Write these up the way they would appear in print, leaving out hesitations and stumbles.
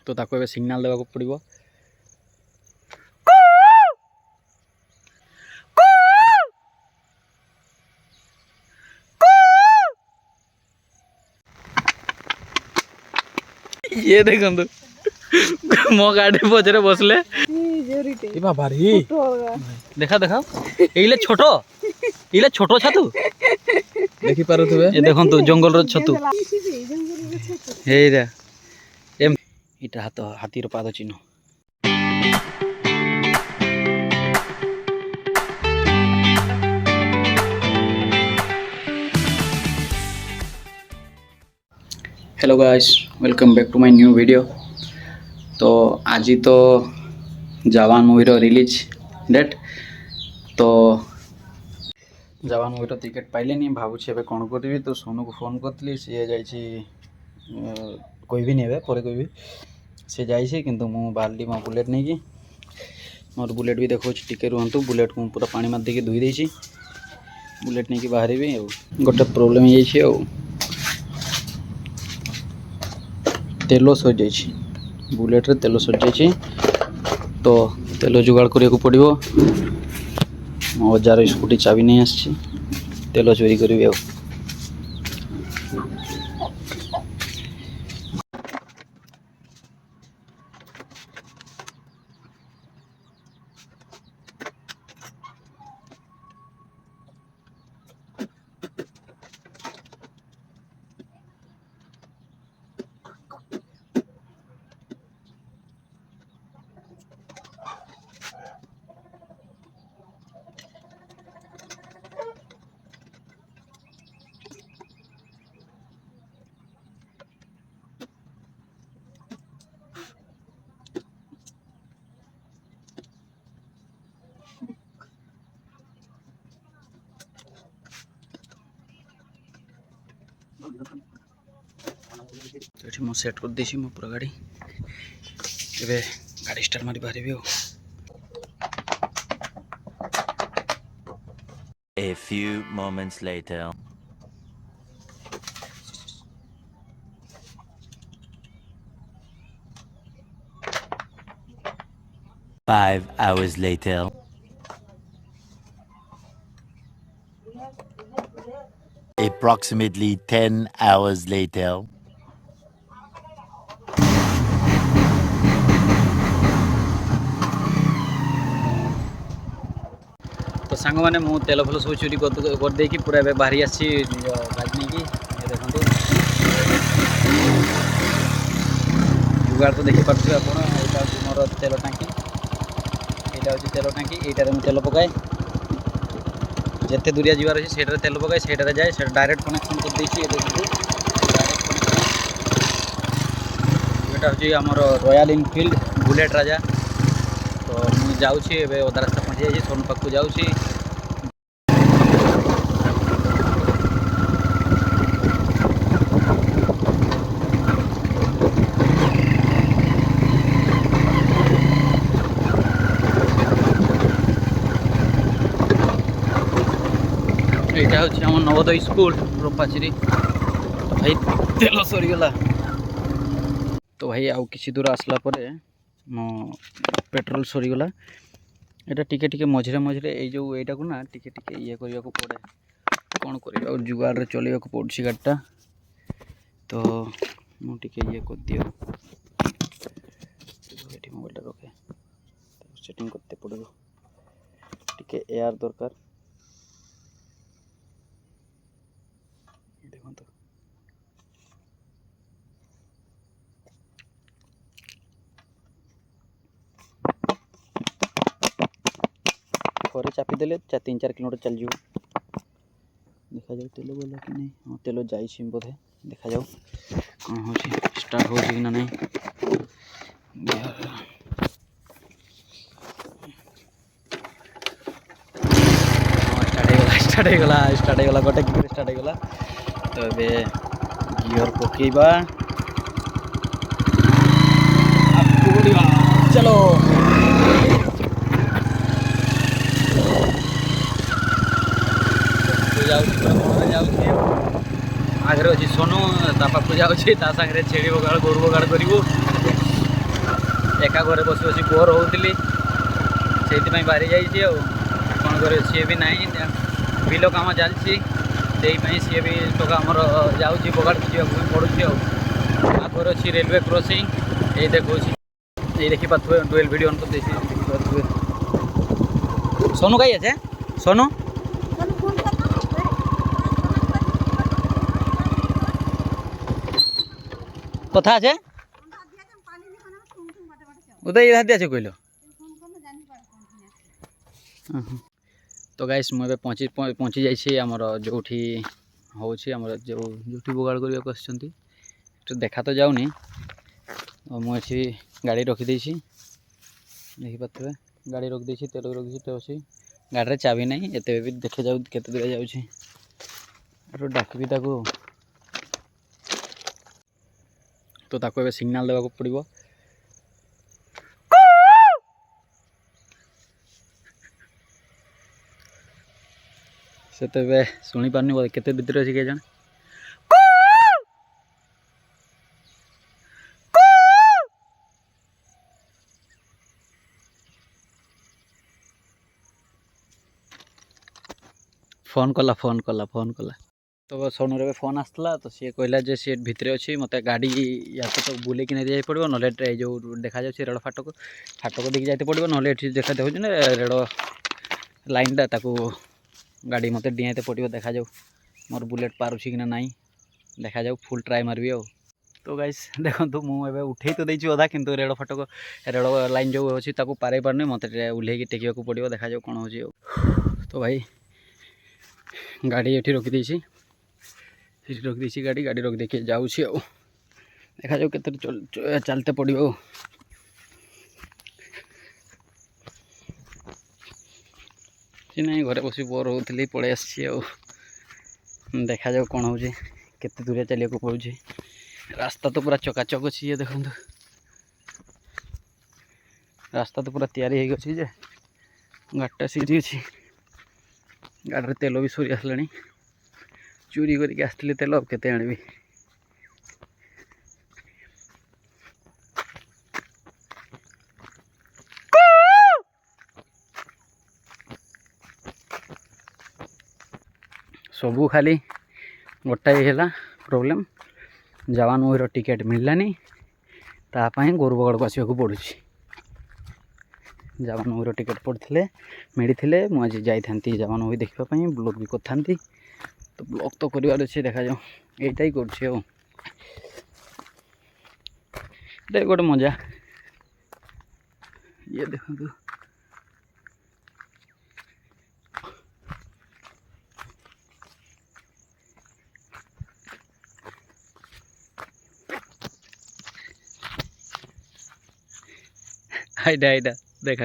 तो ताको एबे सिग्नल देवा को पड़िबो। ये देखंतु मो गाड़ी पछरे बसले ई बाबा रे देखा देखा एइले छोटो छतु देखि पारुथबे ए देखंतु जंगल रो छतु हे रे एम इटा हाथी रो पाद चिन्ह। Hello guys, welcome back to my new video. तो आज तो जवान मूवी रो रिलीज डेट, तो जवान मूवी रो टिकट पाइले नहीं भावुछि एबे कोन करबी। तो सोनू को फोन करतली, सी जाइछि कोई भी नहीं पर कोई भी सी जाइछि, किंतु मु बाल्टी मो बुलेट नहीं कि मोर बुलेट भी देखो टिके रुहंतु। बुलेट को पूरा पानी मार देके धोई देछि, बुलेट नहीं कि बाहर भी गोटे प्रॉब्लम हो जाइछि। तेल सर जाइए, बुलेट रे तेल सर जाइए, तो तेल जुगाड़ करिया को पड़िबो। मो अजार स्कूटी चाबी नहीं आछि, तेल चोरी करबी आ। तो मो सेट कर देसी मो पूरा गाड़ी, एबे गाड़ी स्टार्ट मारी बाहर भी हो। A few moments later. Five hours later. Approximately 10 hours later. तो सांग मैंने मु तेल फल सब चोरी कर दे कि पूरा बाहरी आसी गाड़ी नहीं कि देखो जुगाड़ तो देखी पार्थे आप। यहाँ हूँ मोर तेल टांकी, यहाँ हूँ तेल टांकी, यहीटार मुझे तेल पकाए। जिते दूरिया जीवार अच्छे से तेल पकाए, से जाए से डायरेक्ट कनेक्शन कर देछि। यहाँ हूँ आमर रॉयल इनफिल्ड बुलेट राजा। तो मुझे जाऊँगी एवं अधा रास्ता पहुँची जाइए, सोनू पाक जाऊँगी। यहाँ हूँ आम नवोदय स्कूल रोपाचिरी। तो भाई तेल सरीगला, तो भाई आउ किसी दूर आसला परे मो पेट्रोल सरीगला। यहाँ टिके टिके मझे मझे ये को ना टिके टिके ये करने को पड़े, कौन कर जुगाड़ चलवा को पड़ी गाड़ीटा। तो मुझे ये कर दियो, मोबाइल रखे सेटिंग करते पड़ो, टिके एयर दरकार। देखो तो थोड़े चापी देले 3-4 किलोमीटर चल जाओ। देखा जाओ तेल बोला कि नहीं। हाँ तेल जाइए बोधे, देखा जाओ कौन हो स्टार्ट हो कि ना नहीं। स्टार्ट होगा गोटे गियर स्टार्ट होगा। तो ये गियर पकेबा, चलो आगे अच्छी सोनू पाक जाऊँगी, छेड़ी बगाड़ गोरु बगाड़ करूँ। एका घरे बस बस बोर होती से बाहरी जाइए कौन कर सी भी ना बिल कम चलती सी भी टका आमर जाऊँगी बगाड़ जावाक पड़ूँ आगे अच्छी रेलवे क्रॉसिंग ये देखो ये देखिए डुएल वीडियो ऑन कर देखिए सोनू कहीं है सोनू कथा है उदय इधर दिया कहल तो गाइस मुझे पहुँची जाइए आमर जो हूँ जो बगाड़ करने तो देखा तो जाऊनी मुझे गाड़ी रखीदे देखिपे गाड़ी रखीदे तेल रखी अच्छी गाड़ी चाबी ना एत भी देखे जाऊ केते दूर जाऊँगी डाकबी तो ताको सिग्नाल देवाक पड़ो से तो शुणी पारनी बोले केते भीतर अच्छी जाने फोन कला तो सोनूर ए फोन आसला तो सी कहला जे सी भितर अच्छी मत गाड़ी या तो बुले कि नहीं जाए पड़ो ना जो देखा जाए रेड़ फाटक देखिए जाते पड़ो ना देखा देखो रेड़ लाइनटा ताकू गाड़ी मत डियाते पड़ो देखा जाऊ मोर बुलेट पारुछि कि ना देखा जाऊ फुल ट्राए मारबी आ तो गाइस देखो मुझे उठे तो देती अधा किंतु रेड़ फाटक रेड़ लाइन जो अच्छी पारे पारनी मत ओह्ल टेकिया पड़ो देखा जाऊ कौन हो तो भाई गाड़ी ये रखीदे रखीदे गाड़ी रखी जाऊँ देखा जाऊ के चलते पड़ो कि ना घरे बस बोर होती पलि आसी देखा जाऊ कौन हो केते दूर चलिया को पड़ुଛି रास्ता तो पूरा चकाचक अच्छी ये देखो रास्ता तो पूरा तैयारी हो गई गाड़ीटा सीधी अच्छी गाड़ी तेल भी सरी आसला चोरी करके आसती तेल केते आनबी सबू खाली गोटाए है प्रोब्लेम जवान मूवी टिकेट मिललानी तापाई गोरु बगड़ को आसवाक पड़ू जवान मूवी टिकेट पड़ते मिलते मुझे जाती जवान मूवी देखापी ब्लॉग भी करती तो ब्लॉग तो करार अच्छे देखा जाऊ यहीटा ही कर गोटे मजा ये देखो आईटा आईटा देखा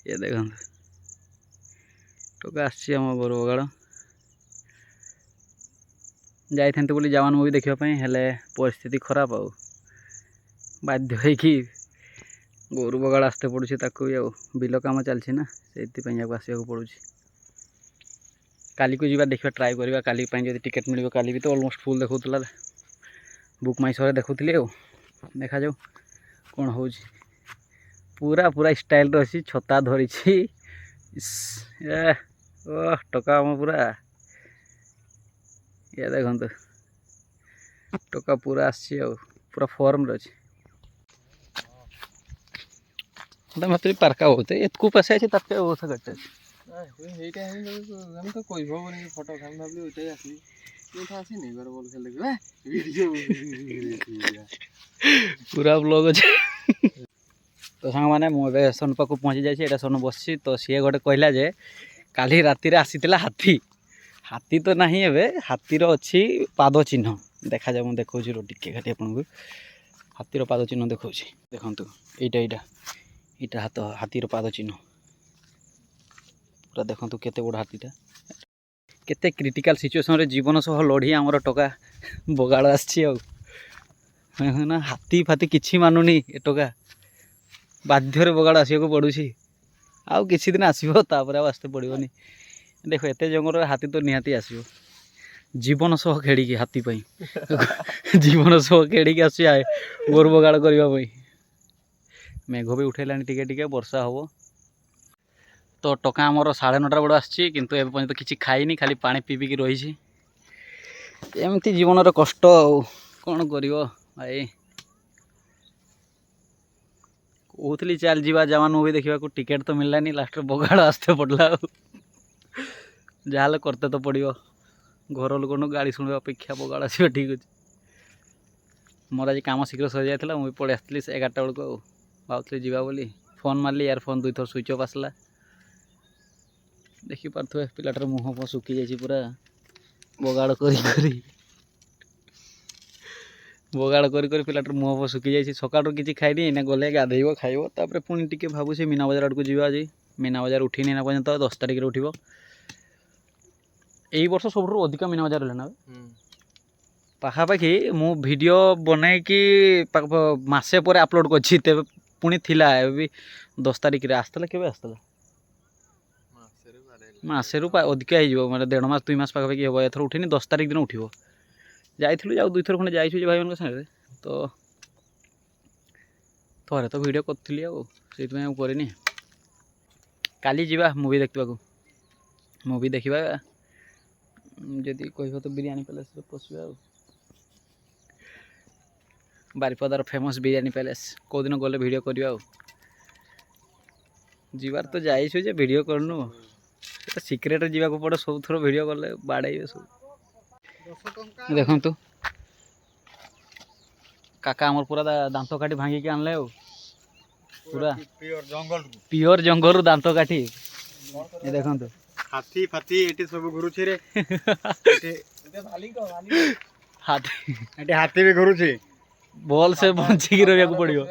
ये देखो टोका आम गोर बगाड़ जाती बोली जवान मूवी देखापी हेले परिस्थिति खराब आ बाध्य होगी गोरु बगाड़ आसते पड़ुछि ताकू भी बिल काम चलछि ना से आसवाक पड़ू काली को जीवा देखा ट्राए करवा काली जब टिकेट मिल काली भी तो ऑलमोस्ट फुल देखा बुक माई शो देखुली देखा जाऊ कौन हो पूरा पूरा स्टाइल अच्छी छता धरी टका आम पूरा ये देखो टका पूरा आसी पूरा फॉर्म अच्छी मत पार्का होते एतकू पैसा अच्छे तक कटे तो कोई फोटो खान भाई आसनी घर बोल खेल पूरा ब्लॉग अच्छे तो सांग मैंने मुझे सोनू पाक पहुँची जाए सोनू बस तो सी गोटे कहला जे काली राति आसी हाथी हाथी तो नहीं एवं हाथीर अच्छी पाद चिन्ह देखा जाए मुझे देखा टिके खाली आपको हाथीर पाद चिन्ह देखा देखु यहाँ यहाँ हाथ हाथीर पाद चिन्ह पूरा देखु केते बड़ हाथीटा केते क्रिटिकल सिचुएशन रे जीवन सह लड़ी आमर टका बगाड़ ना हाथी फाती किसी मानुनी ए टका बाध्य बगाड़ आसवाक पड़ू आउ किसी दिन आसो आसते पड़ोनी देख एत जंगल हाथी तो निहाती आसो जीवन सह खेड़ी हाथी जीवन सह खेड़ी आस गोरु बगाड़ करने मेघ भी उठेलानी टिके टिके वर्षा हम तो टका आमर 9:30 बेड़ आसी किंतु एवं पर्यंत किसी खाइनी खाली पानी पी पीकी रही एमती जीवन कष्ट कौन कर भाई कहली चल जा जवान मूवी देखा टिकेट तो मिललानी लास्ट बगाड़ आसते पड़ला जहाँ करते तो पड़ो घर लोक गाड़ी शुणा अपेक्षा बगाड़ आस ठीक अच्छे मोर आज कम शीघ्र सरी जाता मुझे पड़े आसती 11टा बेलू भावुली जावा बोली फोन मारे यार फोन 2 थर स्विच अफ आसला देखिपे पिलाटर मुह फुह सुखी जाइए पूरा बगाड़ बगाड़ कर पिलाटर मुह फुह सुखी जाइए सकाल किसी खाइनी एना गले गाधेब खाइब तापर पुणी टी भावुँ मीना बजार आड़ को जी आज मीना बजार उठिनी ना पर्यंत 10 तारिख उठो यही वर्ष सब अधिक मीना बजार रहा ना पाखापाखि मु वीडियो बनई कि मसे पर अपलोड करछि तेबे पुणी थिला भी 10 तारिख रे आस्तला केबे आस्तला मसे रु अधिक हो माने 1.5 मास 2 मास पाखापाखि हम एथर उठिनी 10 तारिख दिन उठिबो जाइथिलु जाऊ 2 थर खंडे जाइछु भाई मन संगे तो थोड़े तो वीडियो करथिली आ सेति में करनी काली जीवा मूवी देखबाकू मूवी देखिबा जदि कहबो तो बिरयानी पैलेस रे पसबा बारिपदार फेमस बिरयानी पैलेस कौ दिन गले वीडियो करवा जीवार तो जाइछु जे वीडियो करनु सिक्रेट जीवा को पड़े सब थर वीडियो कले बाड़े सब देखु तू काका आमर पूरा दांत काटी भांगी के आनले पूरा प्योर जंगल दांत काटी ये देखु तू हाथी फाथी एटी सब घुरु छे रे हाथी एटी हाथी भी घुरु छे बॉल से बंची की रहिया को पड़ियो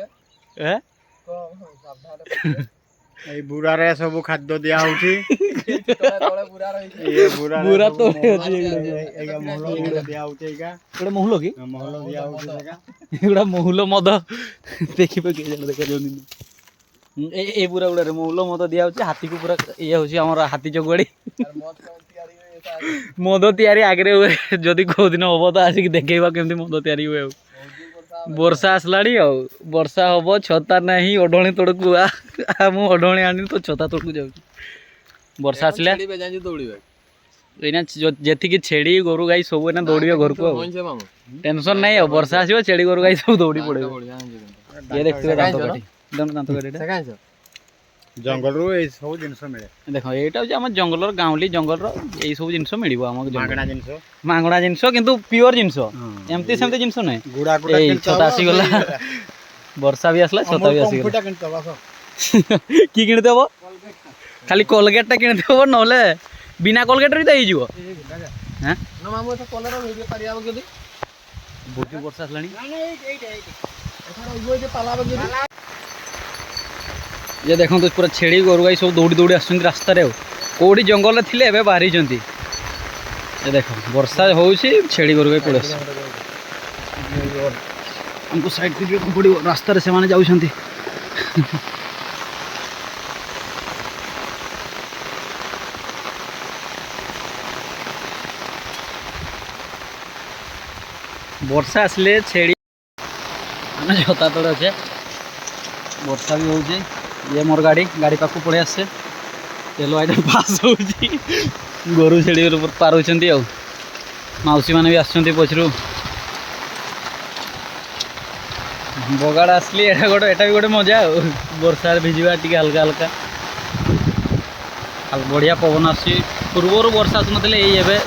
ए ए बुरा रे सब खाद्य दिया होची तळे बुरा रही ये बुरा तो एगा महलो दिया होची एगा एड़ा महलो की महलो दिया होची एगा एड़ा महलो मद देखि पे के जण देख जोनी ए पूरा उड़ा रे महलो मद दिया होची हाथी को पूरा ये होची हमर हाथी चगुड़ी मद तयारी आगरे हुए जदि को दिन हबो तो आसिक देखेबा केमती मद तयारी हुए वर्षा आसलाणी वर्षा हम छता नहीं ओढ़णी तोड़कू मु ओढ़णी आनी तो छता तोड़कू जाऊँ वर्षा आसला जी छेड़ी गोरु गाई सब एना दौड़े घर को टेंशन नहीं वर्षा आसो छेड़ी गोरु गाई सब दौड़ी पड़े ये देखते दांत काटी जंगल रो ए सब जिंस मिले देखो एटा जे हम जंगलर गाँवली जंगल रो ए सब जिंस मिलिबो हमक मागणा जिंस किंतु प्योर जिंस एमती सेमती जिंस नै गुडा गुडा ए छता आसी गला वर्षा भी आसला छता भी आसी गला की किन देबो खाली कोलगेट टा किन देबो नले बिना कोलगेट रे दई जिवो हैं न मामू तो कोलर वीडियो करियाबो केदी बोटी वर्षा आसलानी एथार ओइ जे पालाबो केदी ये देखो तो पूरा छेड़ी गोरु गाई सब दौड़ी दौड़ी आस रास्ता कौटी जंगल थे एवं बाहरी ये देख वर्षा हो छेड़ी गोरु गाई पड़े हमको साइड के पड़ो रास्तार से माने जाउछंती वर्षा आसले छेड़ी छता तले अच्छे वर्षा भी हो ये मोर गाड़ी पाखु पड़े आसे तेलो आइटम पास हो गोरु छेड़ी पार होती मौसी मैंने भी आसुँच पचर बगाड़ आसली एटा भी गोटे मजा वर्षा भिजवा टी हल्का हल्का बढ़िया पवन आस पूर्वर वर्षा आसुन ये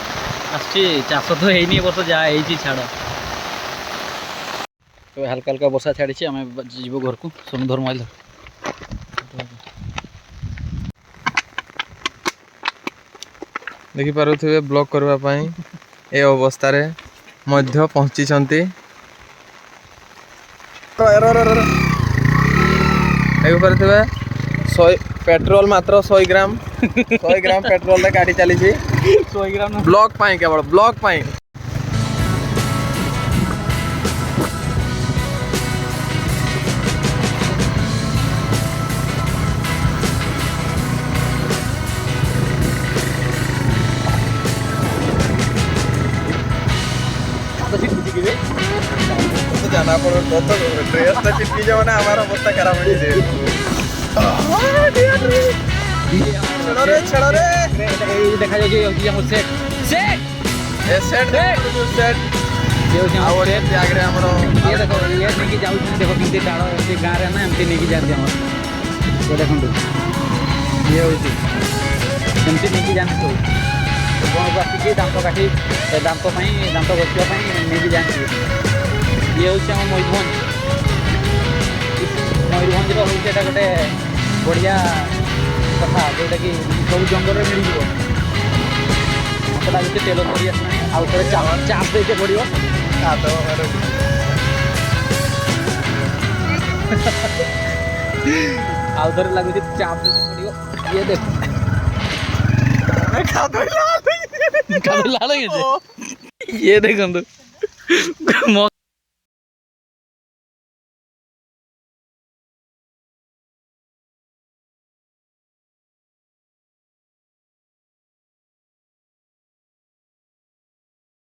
चाष तो है वर्ष जहाँ छाड़ तो हल्का हल्का वर्षा छाड़ी आम जीव घर को सोनधर माइल देखि पारुथिबे ब्लॉग करबा पई ए अवस्था रे मध्य पहुंची छंती देखि पारुथिबे 100 पेट्रोल मात्र 100 ग्राम पेट्रोल रे गाड़ी चली छी 100 ग्राम ब्लॉग पई केवल ब्लॉग पई जाना जमा पड़ो तो ड्रेस तो चिपकी जाओ ना हमारा अवस्था खराब हो जाए छड़ो रे देखा जाए ये हम सेट सेट ए सेट सेट ये होची हम सेट आगे हमरो ये देखो ये नहीं जाऊ देखो किंती डाळ ए गाँ रे ना एमती नहीं जाते हम ये देखो ये होची एमती नहीं जाते तो कौन को आसी दांत काटी दांत पई दांत बसिया पई नहीं जाते ये होची हम मयूरभंज रो होची एटा गोटे बढ़िया कथा जोटा कि सब जंगल में मिल जीवो मत लागे तेल पड़ी आसना आउ थोड़े चाप देते पड़ो आउ थोड़े लगुच चाप देते पड़ो ये देख लाल ये देखो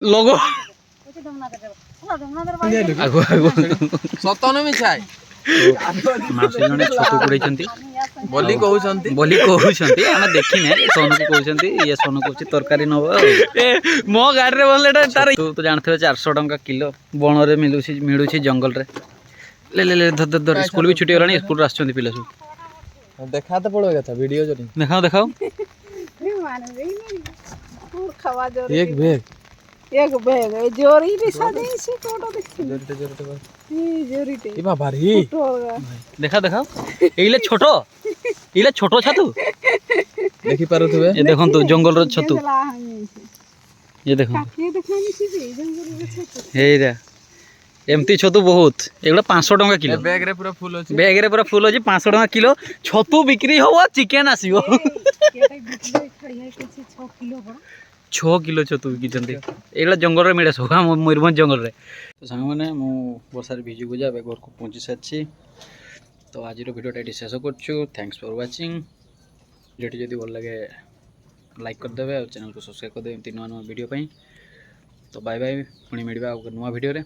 लोगो आगो आगो सतन मिछाय मासी जने छतु कुड़ैछंती बोली कहउछंती हम देखिने सोनू को कहउछंती ये सोनू कहउछि तरकारी नबो ए मो गाड़ी रे बनलेटा तार तू तो जानथबे 400 टंका किलो बण रे मिलुछि जंगल रे ले धर स्कूल भी छुट्टी होलानी स्कूल आछंती पिला सब देखा तो पड़ो था वीडियो जरी देखाओ एक बैग जोरी दिशा दे से फोटो देखि जोरते जोरी ते ई बाबा रे देखाओ एइले छोटो छतु देखि पारुथबे ये देखो तो जंगल रो छतु ये देखो काके देखनी छी जंगल रो छतु हे रे एमती छतु बहुत एगुला 500 टंका किलो बैग रे पूरा फुल अछि 500 टंका किलो छतु बिक्री होवा चिकन आसीबो केटा बिक्री खड़ी है किछि 6 किलो बड़ा 6 किलो छतु बिकिचंती एगुला जंगल रे मिले सब मयूरभंज जंगल रे तो सांग माने मु वर्षा रे भिजु गुजा घर को पहुंची साची तो आज वीडियो टा शेष करछु थैंक्स फॉर वाचिंग वीडियो जदी भल लगे लाइक कर देबे और चैनल को सब्सक्राइब कर देबे तीन नवा वीडियो पई तो बाय बाय पुणी मिलबा नुआ वीडियो रे।